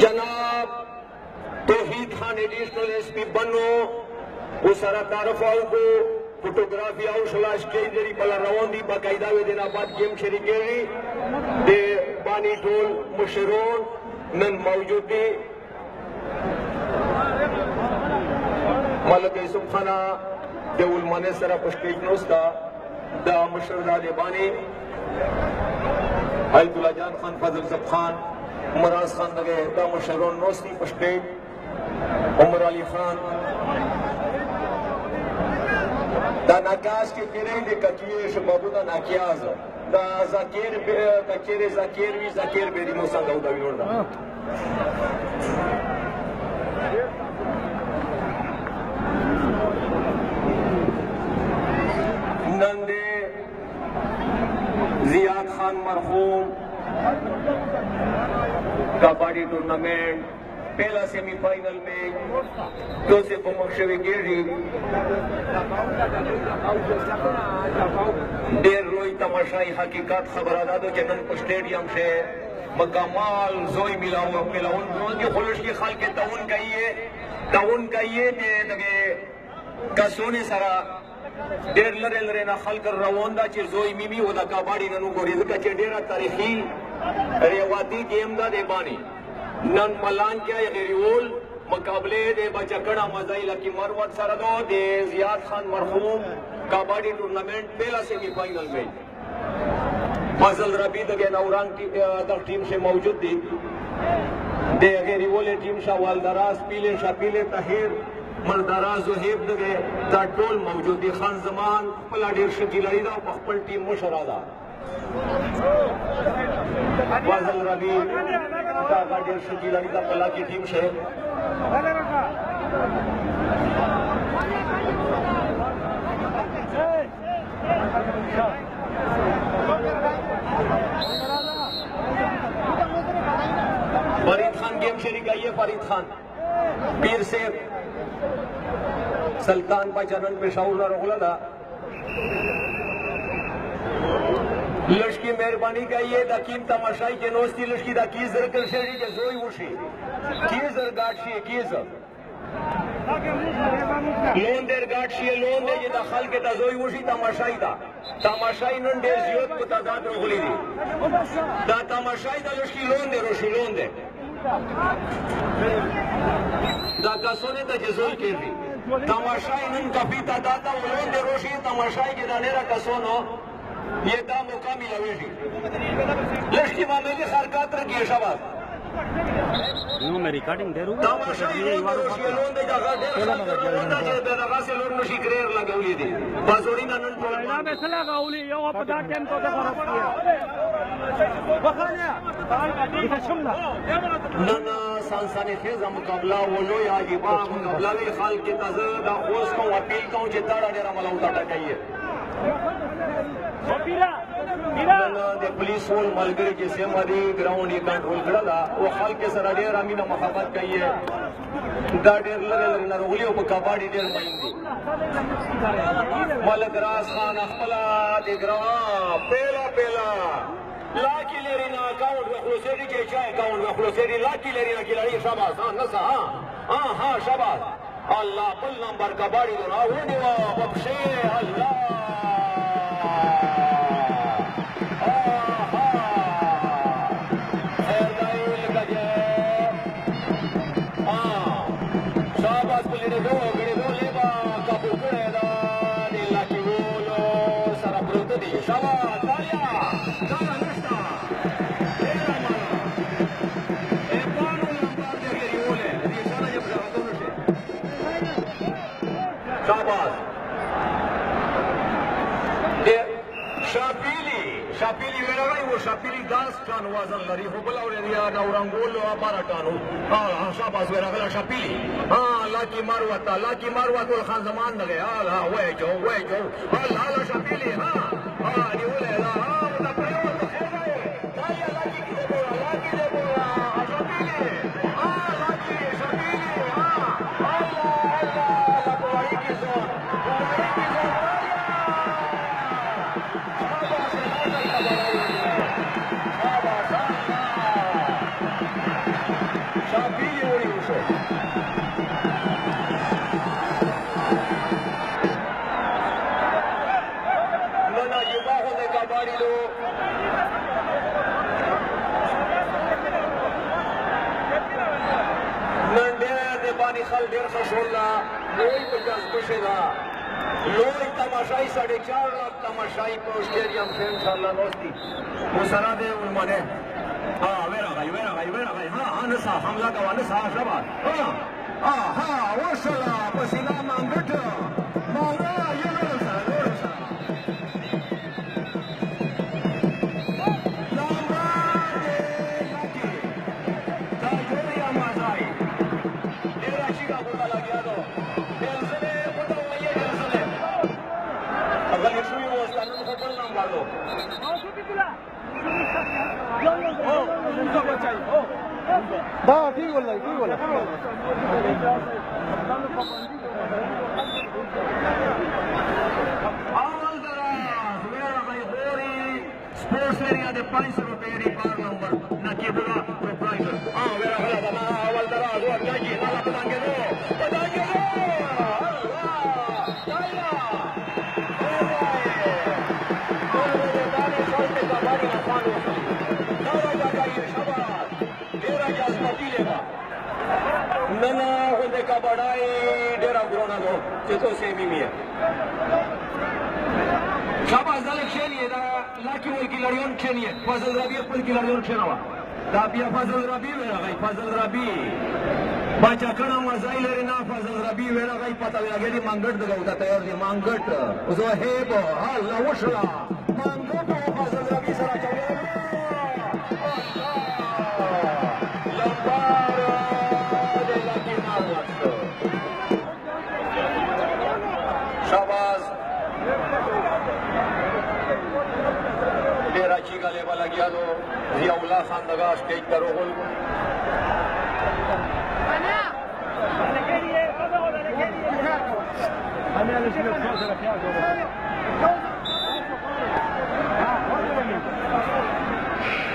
जनाब तौहीद Khan additional SP बनो उसरा तारफाओ को फोटोग्राफी आउशला स्टेज जरी बला रवंदी बाकायदा वे दिन बाद गेम शरीकेरी दे बानी टोल मुशरोन नन मौजूदी मलक यूसुफ खाना देउल मने सरा स्टेज नोस्ता दा मुशरदा दे बानी अब्दुल्ला जान खान फजल सब खान उमराज खान लगे दा मुशरोन नोस्ती स्टेज उमर अली Khan da nakas ke kere de kakiye shababu da nakiaz da zakir kakere zakir vi zakir beri musanga uda vinorda nande ziyad khan marhum kabadi tournament पहला सेमीफाइनल में दो से बमशवी गिरी देर रोई तमाशाई हकीकत खबर आदो जनन स्टेडियम से मकमाल जोई मिलाऊन जो खुलश की खाल के ताउन कहिए दे लगे कसोने सारा देर लरे ना खाल कर रवंदा चे जोई मिमी वदा कबाड़ी ननु गोरी का चे डेरा तारीखी रेवाती गेम दा देबानी नन मलान क्या गेरियोल मुकाबले दे बचकड़ा मजाइला की मरवत सरदो दे जियाद खान मरहूम कबड्डी टूर्नामेंट पहला सेमीफाइनल में फजल रबी दगे नौरान टीम से मौजूद थी दे गेरियोल टीम शाह वालदराज पीले तहीर मलदराज जोहेब दगे टोल मौजूद थी खान जमान पलाडीर शकील दा पखपल टीम मुशरादा फजल रबी गार्डियन शकील का पला की टीम से फरीद खान गेम शरीक आई है फरीद खान पीर से सुल्तान पाचनन पेशावर रोगला लश्की मेहरबानी का ये दकीम तमाशाई के नोस्ती लश्की दा की जर कर शेरी के जोई उशी की जर गाठी की जर لون دیر گاٹ شي لون دی چې د خلک ته زوی وشي تماشای ده تماشای نن ډېر زیات په تعداد راغلي دي دا تماشای د لشکي لون دی روشي لون دی دا کسونه ته چې زوی کوي تماشای نن کافي تعداد ته لون دی روشي تماشای کې دا ډېره کسونو یہ دا موقع ملاویږي لشکي معاملې حرکات رکھیے شاباش No me recording there. تماشای لون دی روشي لون دی دا ډېر خلک لون دی چې دغه سه لور نشي کریر لګولې دي بازوري نن ټول لا به سلا غولي یو په دا ټیم ته خراب کیه وخانیا شمنا نن سانسانه خیزه مقابله ولوی عجیبه مقابله وی خلک تازه دا اوس کوم اپیل کوم چې دا ډېر عملو تا کوي نن د پولیس ول ملګری چې سیمه دی ګراوند یې کنټرول کړل او خلک سره ډېر امینه محبت کوي دا ډېر لږ نه رغلی او په کباډي ډېر مین دي ملک راز خان خپل د ګرام پیلا لاکی لري نه اکاونټ خلاصېږي چې چا اکاونټ خلاصېږي لاکی لري نه کیلاري شاباش ها نسا ها شاباش الله بل نمبر کباډي نه ونیو بخښه الله شاپیلی ورغی و شاپیلی 10 ټن وزن لري خو بل اوریا نورنګول او 12 ټن شاباش ورغله شاپیلی لاکی ماروت خان زمان دغه وای جو الله شاپیلی نیولې دا دا پریو ته خیر دا یا لاکی کې بولا شاپیلی الله لا کوي کې زو خل ډېر خوشحاله لوی په جذبه شي دا لوی تماشای 4.5 लाख تماشای په سټیډیم کې انشاءالله نوستي مسره دې ولمنه ورغی نسا حمله کوه نسا شبا وصله پسیلا مانګټ مانګه Da, ठीक बोल स्पोर्ट्स एरिया de 500 रुपये par number na kibula proprietor vera hala bana awal dara do gaji nala padange do ننا هنده کا بڑائی ډیره ګرونه دو چې تو سه میمیه شاباش دلک شنیه دا لاکی ول کیلریون شنیه فضل ربیع خپل کیلریون شنوا دا بیا فضل ربیع ورغی فضل ربیع باچا کړه مزای لري نه فضل ربیع ورغی پته لګی مانګټ دغه ودا تیار دی مانګټ زه هیب الله وشلا مانګټ فضل ربیع سره چوي چیگا لیبا لگیا دو ضیاء اللہ خان دگاش کے ایک دروغل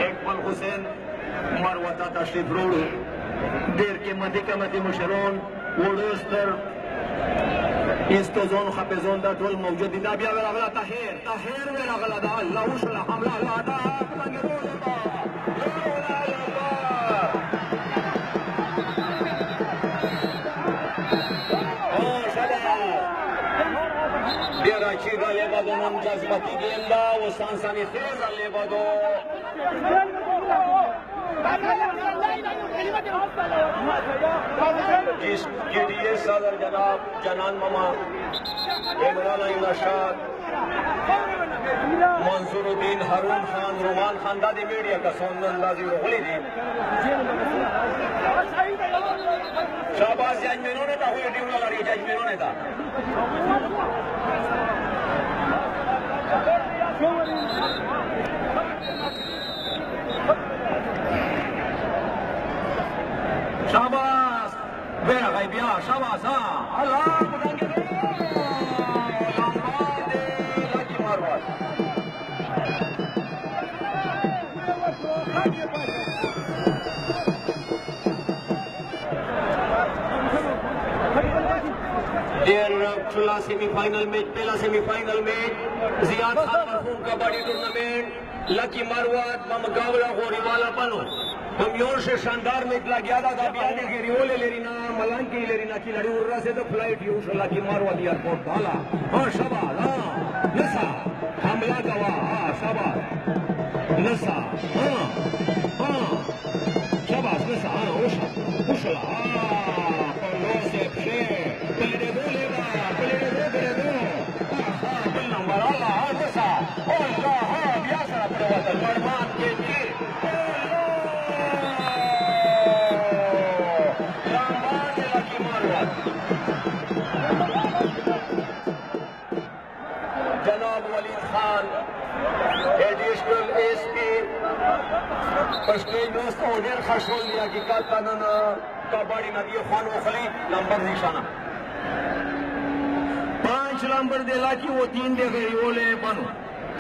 اقبال حسین مروتا تشریف روڑ دیر کے مدی مشرون وړوستر استوزون خپزون دا ټول موجود دي. دا بیا ورغله طاهر ورغله دا الله وشله حمله الله دا څنګه روله دا Deraci da levado non jazbati gella o sansani kheza levado जिस GDA सदर जनाब जनान मामा इमरान नशाद मंसूरुद्दीन हारून खान रोमान खान दादी मीडिया का सोनंदाजी रोहली दी शाबाश जजमेनों ने था हुए ड्यूला लड़ी जजमेनों ने था शाबाश बेरा भाई बिया शाबाश हाँ अल्लाह लाकी मारवाद देर चुला सेमीफाइनल मैच पहला सेमीफाइनल मैच जियाद खान मरहूम कबड्डी टूर्नामेंट लकी मारवाद मुकाबला गोरीवाला पनो बमियोर से शानदार मैच लग गया था बियाने के रियोले लेरिना मलांकी लेरिना की लड़ी उर्रा से तो फ्लाइट यूश लकी मारवाद एयरपोर्ट डाला हाँ शाबाश हाँ नसा हमला गवा हाँ शाबाश नसा हाँ हाँ शाबाश नसा हाँ उशला हाँ पल्लो से प्लेरे दो नंबर अल्लाह हाँ नसा अल्लाह हाँ बिया सरा प्रवातल मरमान के लिए जनाब वलीद खान एडिशनल एसपी स्टेज दोस्त ऑर्डर खशोल लिया कि काताना कबड्डी नदी खान वखली नंबर निशाना 5 नंबर देला कि वो 3 दे गई ओले बनो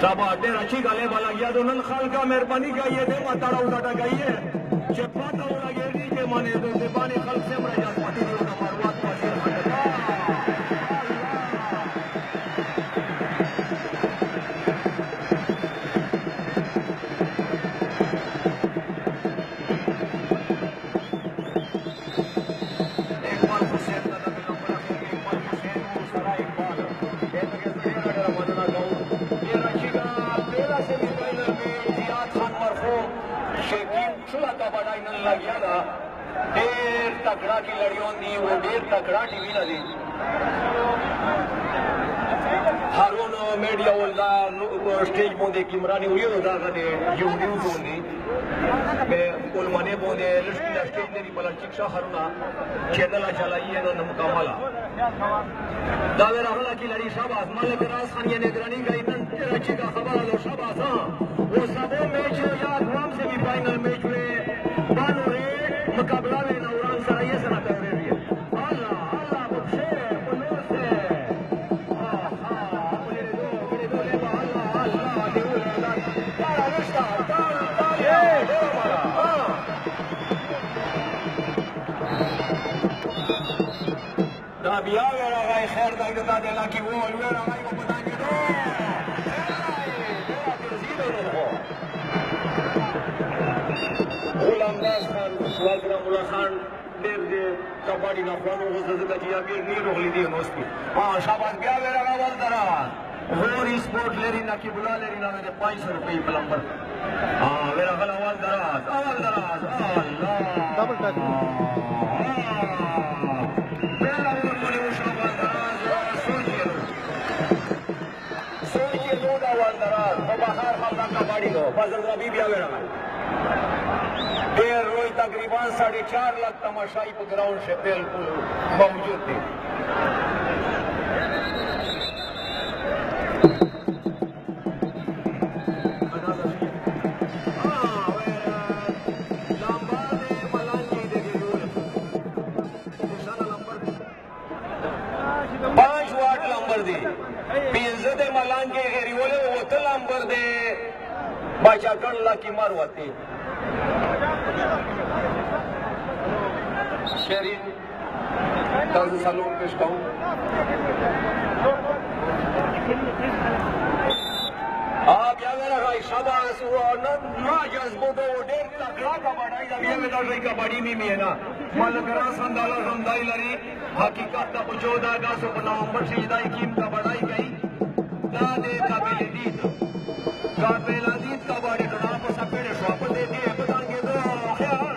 सबा देर अच्छी गले वाला गया तो नन खाल का मेहरबानी का ये दे बताड़ा उठाटा गई है चपाता उड़ा गेरी के माने दो से पानी खल से मर जा पाती दो का मारवात पासिर खटका ढेर तकड़ा की लड़ियों दी वो ढेर तकड़ा टीवी ना दी हारून मीडिया वाला स्टेज बोंदे किमरानी उड़ी होता कने यूट्यूब बोंदी मैं उलमाने बोंदे स्टेज ने भी बला शिक्षा हारूना चैनल चलाइए ना मुकामला दावे रहला की लड़ी शाबाश मालिक राज खान ये निगरानी का इतन अच्छी का खबर लो शाबाश हां वो सब मैच या नाम से भी फाइनल मैच में बानो रे मुकाबला में नौरान सराय से कर रही है अल्लाह अल्लाह बख्शे बोलो से हां हां मेरे दो ले अल्लाह अल्लाह देव अल्लाह तारा रिश्ता तारा ये हमारा हां दा बिया वेरा गाय खैर दा देता देला की वो वेरा गाय को पता नहीं दो गुलामदास खान वालग्रामुल्ला खान देर दे कबड्डी ना खानो हो सके कि अभी नहीं रोक ली दी नोस्ती हां शाबाश गया मेरा गावल दरा और स्पोर्ट लेरी ना की बुला लेरी ना मेरे 500 रुपए प्लम्बर हां मेरा गलावल दरा अल्लाह डबल टच मेरा वो कोने शाबाश दरा सोचिए दो दावल दरा तो बाहर हमला कबड्डी लो फजल रबी भी आवेगा देर रोज तकरीबन 4.5 लाख तमाशाई पर ग्राउंड से बिल्कुल मौजूद थे मलांगे रिवोले वो नंबर दे बाचा कर ला की मारवाती शेरिन تاسو سلام پیش کوم بیا ورغی شاباس نن ما جذبو ډېر تکړه کبډای دا بیا دا ځای کبډی می مینا ملګرا سنداله رمدای لري حقیقت د 14 اگست په نومبر چې دای کیم کبډای گئی دا د قابل دید کبډی کړه په سپېړې شو په دې کې په څنګه دا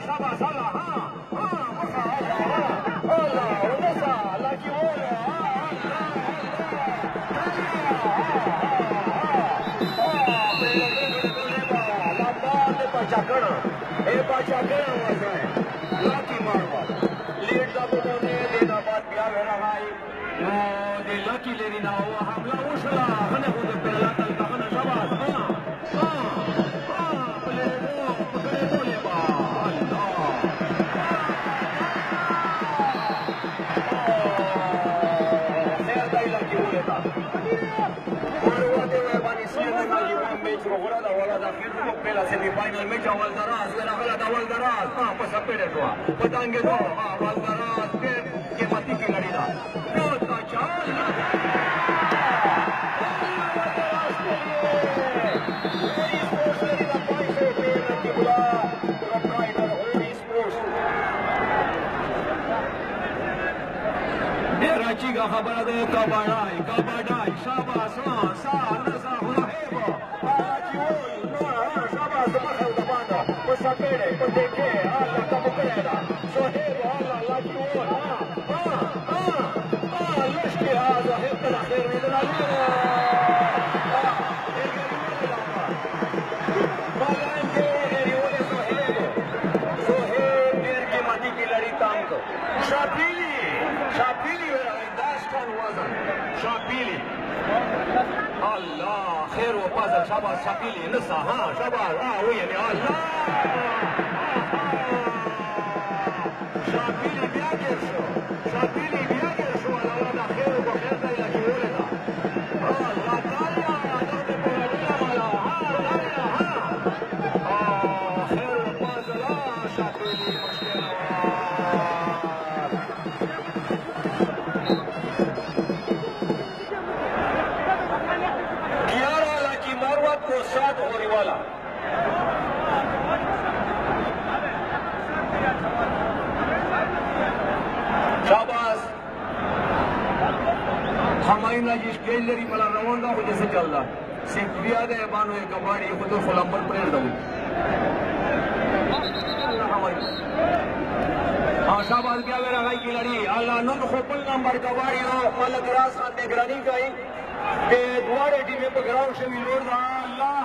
شاباس الله ها مخه الله ونسا لکه وره Pachacana, was right. Lucky Marvel. Leads up on the Dinabad Biaverai. The lucky lady now, Hamla Ushala, Hana with the Pelaka, Hana Shabbat. Semifinal match اول دراز ورغله اول دراز په سپېړې شو په دانګې دو اول دراز ډېر قیمتي کیلړی دا بہت اچھا ډېر اچھا خبره ده کبډای شاباس Sapere, perché alla capoeira, sohebo alla la chiuola, l'usci hada hibda الأخير من الأمير Balanje Eriole Soheb Dirke Matiki Laritanko Shapili Daskan Wazan Shapili Allah خير وفضل شباب شبيلي نسا ها شباب ويني الله شبيلي بياجر شو على ولد خير وخير زي لك ولده الله تعالى ضرب بولدنا مالا خير وفضل شبيلي مشكلة साथ होने वाला शाबाश हमारी ना जिस गैलरी वाला रवाना हो जैसे चल रहा सिंपलिया दे बानो एक कबाड़ी खुद तो फलंबर प्रेर दो हाँ शाबाश क्या मेरा भाई की लड़ी अल्लाह नन खोपल नंबर कबाड़ी हो मलक रास खान निगरानी गई के द्वारे टीमें पर ग्राउंड से भी लोड रहा अल्लाह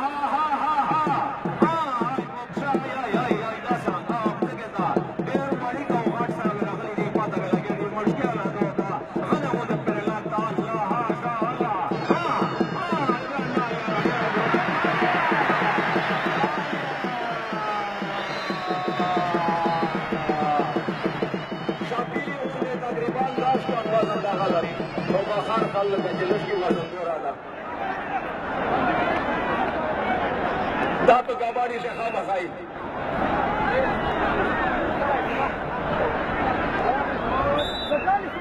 Dato Gabari se khaba khai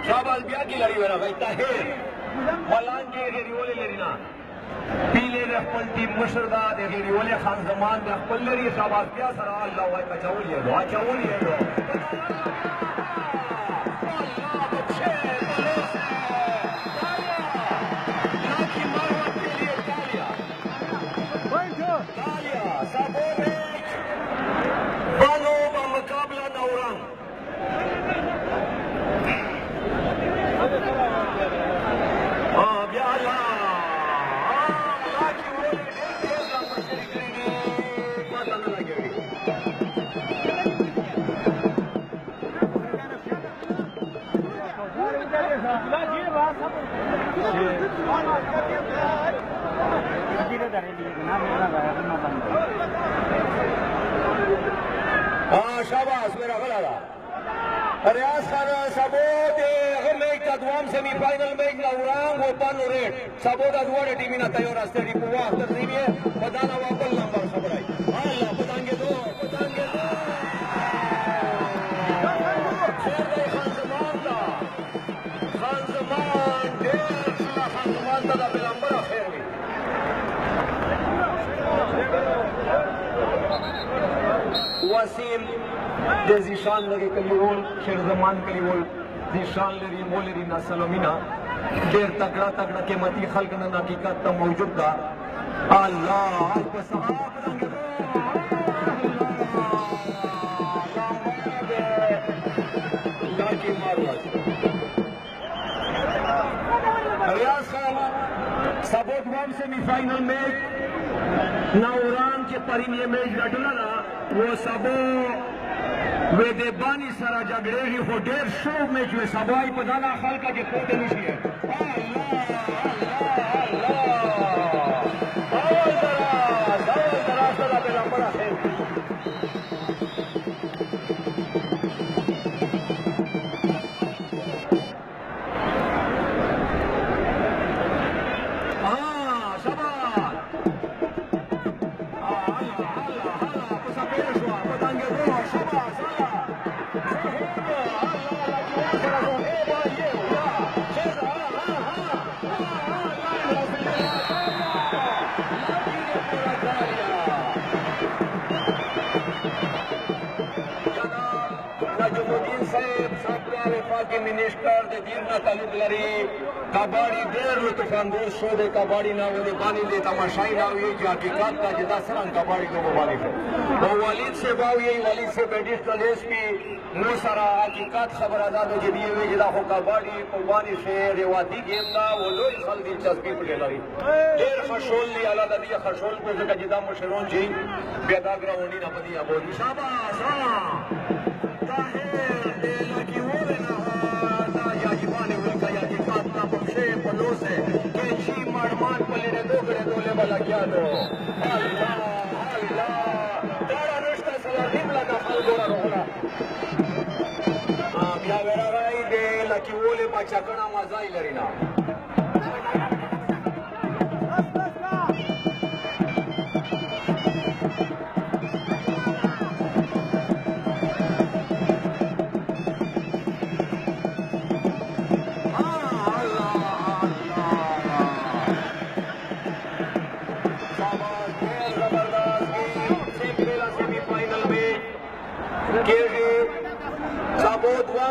Shabal bia ki lari wera bhai tahir Malange Eriole lerina Pile de khpal team mushrda de Eriole Khan Zaman de khpal leri Shabal bia sara Allah wa achawul ye do शाबाश मेरा गला रियाज खान सबोद मैच का दुआम semifinal match ना उड़ांग वो पानो रेड सबोद दुआरे टीम ना तैयार अस्तेरी पुवा अख्तर सीमिए पदाना वापल नंबर खबराई अल्लाह पतांगे दो शेर खान जमान का دا پیغمبر خیر وي وسیم د زیشان لري کلیول شیر زمان کلیول زیشان لري مولري نسل و مینا ډېر تکړه تکړه قیمتي خلک نن حقیقت ته موجود ده الله ریاض خان سبوت وام سیمی فائنل میچ ناوران کے پرین یہ میچ گٹلا نا وہ سبو ویدے بانی سرا جگڑیگی خو دیر شو میچ وی سبائی پدانا خلقا کے کھوٹے نشی ہے اول دراز صدا پیغمبر خیر के मिनिस्टर दे दीन ना तालुक लरी कबाड़ी देर लुत्फ अंदोज शो दे कबाड़ी ना वो बानी दे तमाशाई ना ये जो हकीकत का जिदा सरंग कबाड़ी को बानी है वो वालिद से बाव यही वालिद से एडिशनल एसपी नो सारा हकीकत खबर आजाद के दिए हुए जिदा हो कबाड़ी कुर्बानी से रेवाती गेम ना वो लोग खल दिलचस्पी पड़े लरी देर खशोल ली अला दिया खशोल को जगह जिदा मुशरोन जी बेदागरा होनी ना बदिया बोली शाबाश हां ताहिर दे लगी वो ना पलोसे केची मारमान पलेरे दोगड़े दोले वाला क्या दो अल्लाह अल्लाह तारा रिश्ता सला निमला ना फल गोरा रोला क्या वेरा राई दे लकी ओले बच्चा कना मजा ही लरीना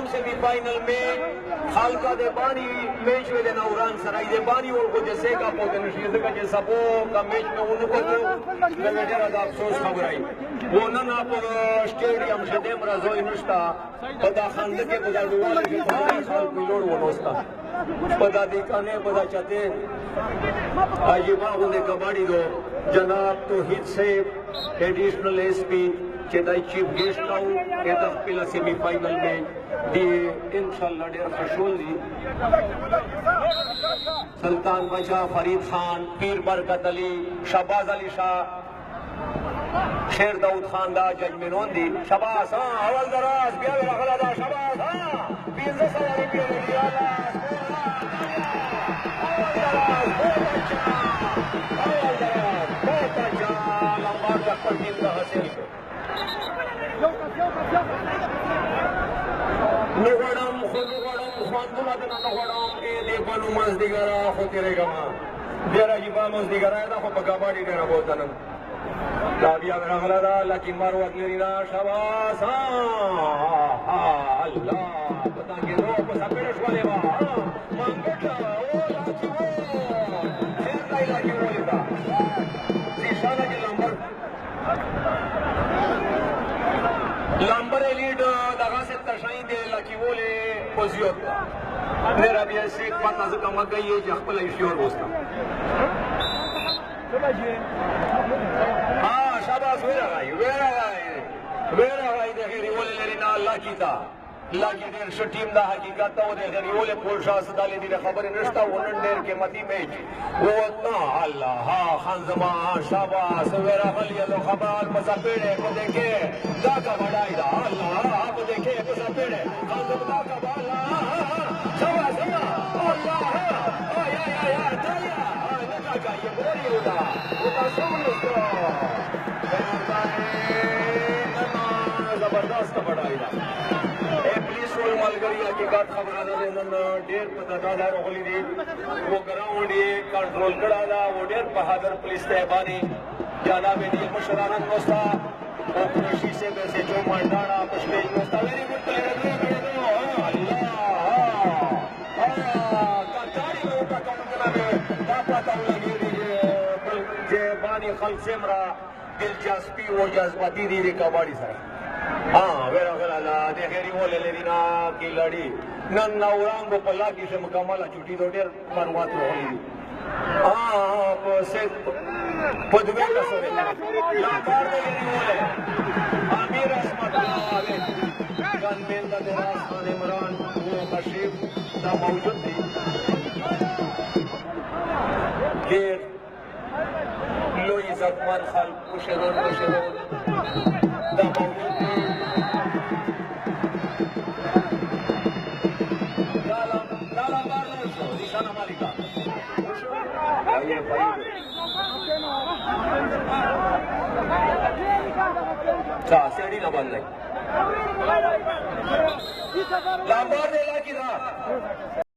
सेमीफाइनल में खालका दे बानी मैच में नौरान सराय दे बानी और को जैसे का पोटेंशियल का जैसा वो का मैच में उनको तो मेरा अफसोस खबर आई वो ना पर स्टेडियम से दे मराजो इनुस्ता पता खान के बुजुर्गों के साल पिलोड वो नोस्ता पता दिखाने पता चाहते आजीबा ने कबाड़ी दो जनाब तो हित से एडिशनल एसपी चेताई चीफ गेस्ट का एदा पहला सेमीफाइनल में दी इंशाल्लाह डेर खशोल दी सुल्तान बजा फरीद खान पीर बरकत अली शहबाज अली शाह शेर दाऊद खान दा जजमेनोन दी शबास हां अवल दराज बिया रखला दा शबास हां 20 सवारी पे दिया अवल दराज बहुत अच्छा लंबा तक पर टीम का हासिल नगड़म खानदुला दना नगड़म ए देपानु मस दिगरा होते रहेगा मां देरा जीवा मस दिगरा है ना को कबाड़ी देना बहुत नन दाबिया मेरा गलदा लकी मारो अगलेरीना शाबाश हां अल्लाह पता के रो बस पेरेश वाले वा मांगटा ओ लाची वो शेर लाई लाची वो लेता निशाना के लंबर एलीड दगा से तशाई दे लकी वो ले पोजियोत मेरा भी ऐसे एक बात नजर कम गई है जखपल इश्योर होता हाँ शाबाश वेरा गाई देखे रिवोले लेना अल्लाह की था लागी देर से टीम दा हकीकत तो देखे रिवोले पोल शाह सदाले दी खबर नष्टा वनन देर के मती मैच वो ना अल्लाह हां खान जमा शाबाश वेरा गली लो खबर मसा पेड़े को देखे दागा बढ़ाई दा अल्लाह आप देखे मसा पेड़े खान जमा का बाला शाबाश अल्लाह या तालिया लगा का ये बोली होता वो का सुनो जबरदस्त बढ़ाई दा ए प्लीज रोल ملګری حقیقت خبره ده نن ډېر په تعداد راغلي دي و ګراوند یې کنټرول کړی ده و ډېر بهادر پولیس ته باندې جناب دي مشرانان نوستا او قریشي سے ویسے جو مانډانا په سټیج نوستا ویری ګډ پلیئر دی خلق سمرا دلچسپی و جذباتی دی کباڑی سره ویرا غلا د غیری ولې لینا کی لړی نن نورانګو په لا کې چې مکمله چټي د ډېر معلومات وروړي په سیټ په دغه کسره لا کار دی ولې امیر اسمت الله ګان مین د راس خان عمران او تشریف دا موجود دي ډېر لوی عزتمن خلق مشرون دا موجود دي لالا بارلو شو دیشانا مالکا چا سیڑی نہ بند لامبار دے لا کی دا